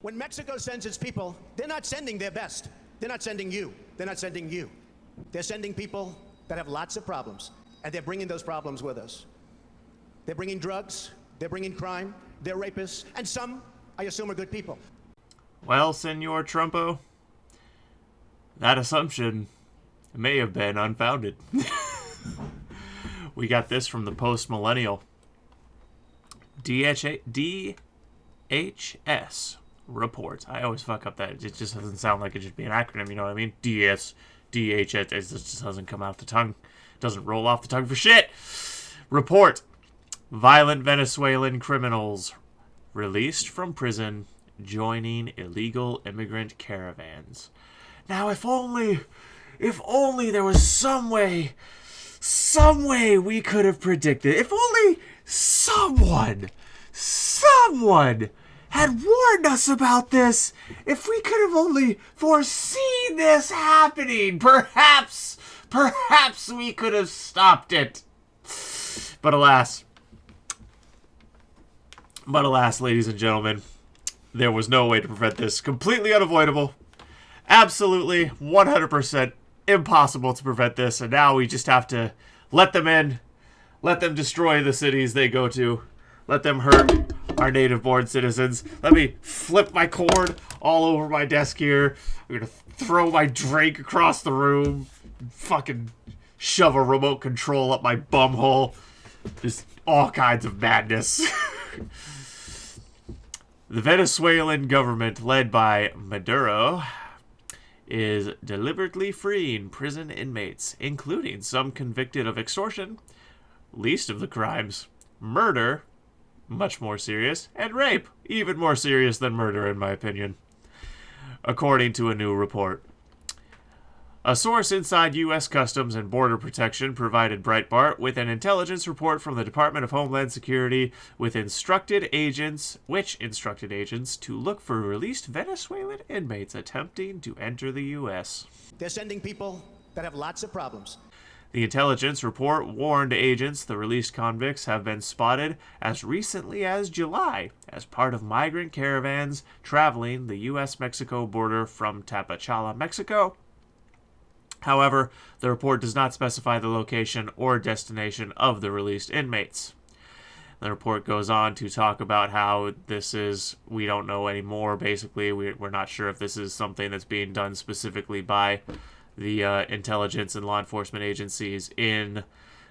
When Mexico sends its people, they're not sending their best. They're not sending you. They're not sending you. They're sending people that have lots of problems, and they're bringing those problems with us. They're bringing drugs, they're bringing crime, they're rapists, and some, I assume, are good people. Well, Senor Trumpo, that assumption may have been unfounded. We got this from the Post Millennial. DHS report. I always fuck up that. It just doesn't sound like it should be an acronym, you know what I mean? DHS. It just doesn't come out the tongue. It doesn't roll off the tongue for shit. Report. Violent Venezuelan criminals released from prison joining illegal immigrant caravans. Now, if only there was some way we could have predicted. If only someone had warned us about this. If we could have only foreseen this happening, perhaps we could have stopped it. But alas, ladies and gentlemen, there was no way to prevent this. Completely unavoidable. Absolutely 100% impossible to prevent this. And now we just have to let them in. Let them destroy the cities they go to. Let them hurt our native-born citizens. Let me flip my cord all over my desk here. I'm going to throw my drink across the room. Fucking shove a remote control up my bumhole. Just all kinds of madness. The Venezuelan government, led by Maduro, is deliberately freeing prison inmates, including some convicted of extortion, least of the crimes, murder, much more serious, and rape, even more serious than murder in my opinion, according to a new report. A source inside U.S. Customs and Border Protection provided Breitbart with an intelligence report from the Department of Homeland Security which instructed agents to look for released Venezuelan inmates attempting to enter the U.S. They're sending people that have lots of problems. The intelligence report warned agents the released convicts have been spotted as recently as July as part of migrant caravans traveling the U.S.-Mexico border from Tapachula, Mexico. However, the report does not specify the location or destination of the released inmates. The report goes on to talk about how this is, we don't know anymore, basically. We're not sure if this is something that's being done specifically by the intelligence and law enforcement agencies in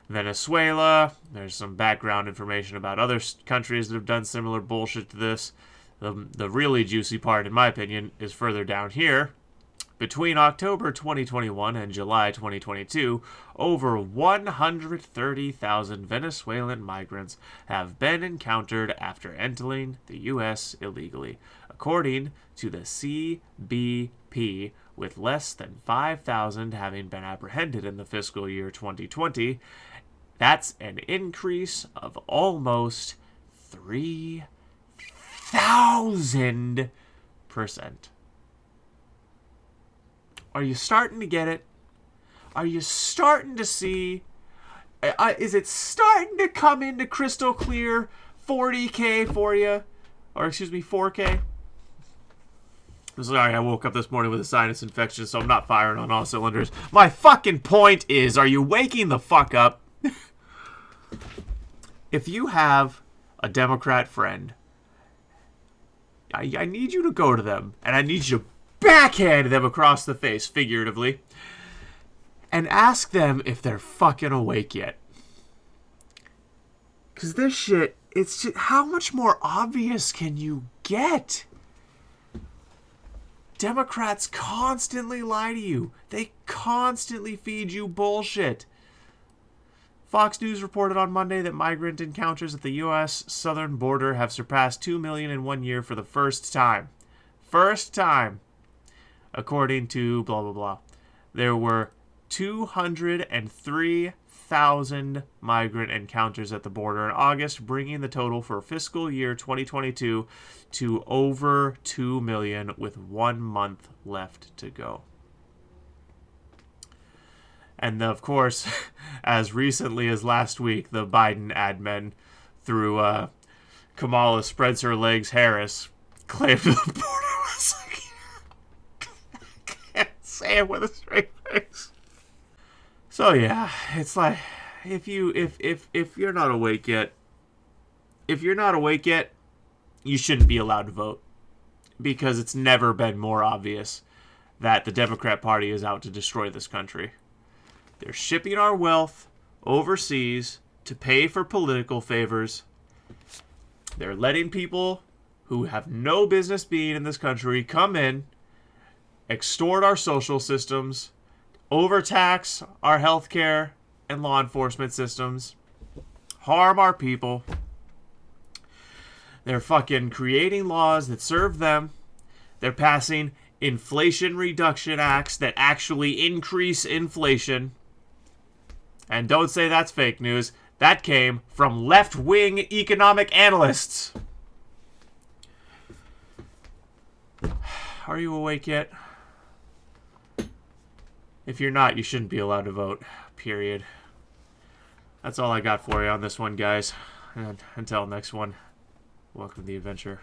Venezuela. There's some background information about other countries that have done similar bullshit to this. The really juicy part, in my opinion, is further down here. Between October 2021 and July 2022, over 130,000 Venezuelan migrants have been encountered after entering the U.S. illegally, according to the CBP, with less than 5,000 having been apprehended in the fiscal year 2020. That's an increase of almost 3,000%. Are you starting to get it? Are you starting to see? Is it starting to come into crystal clear 40K for you? Or excuse me, 4K? I'm sorry, I woke up this morning with a sinus infection, so I'm not firing on all cylinders. My fucking point is, are you waking the fuck up? If you have a Democrat friend, I need you to go to them, and I need you to backhand them across the face, figuratively, and ask them if they're fucking awake yet. Because this shit, it's just, how much more obvious can you get? Democrats constantly lie to you. They constantly feed you bullshit. Fox News reported on Monday that migrant encounters at the U.S. southern border have surpassed 2 million in 1 year for the first time. First time. According to blah, blah, blah. There were 203,000 migrant encounters at the border in August, bringing the total for fiscal year 2022 to over 2 million with 1 month left to go. And of course, as recently as last week, the Biden admin, through Kamala Spreads Her Legs Harris, claimed the border say it with a straight face. So yeah, it's like if you're not awake yet, you shouldn't be allowed to vote, because it's never been more obvious that the Democrat Party is out to destroy this country. They're shipping our wealth overseas to pay for political favors. They're letting people who have no business being in this country come in, extort our social systems, overtax our healthcare and law enforcement systems, harm our people. They're fucking creating laws that serve them. They're passing Inflation Reduction Acts that actually increase inflation. And don't say that's fake news. That came from left-wing economic analysts. Are you awake yet? If you're not, you shouldn't be allowed to vote. Period. That's all I got for you on this one, guys. And until next one, welcome to the adventure.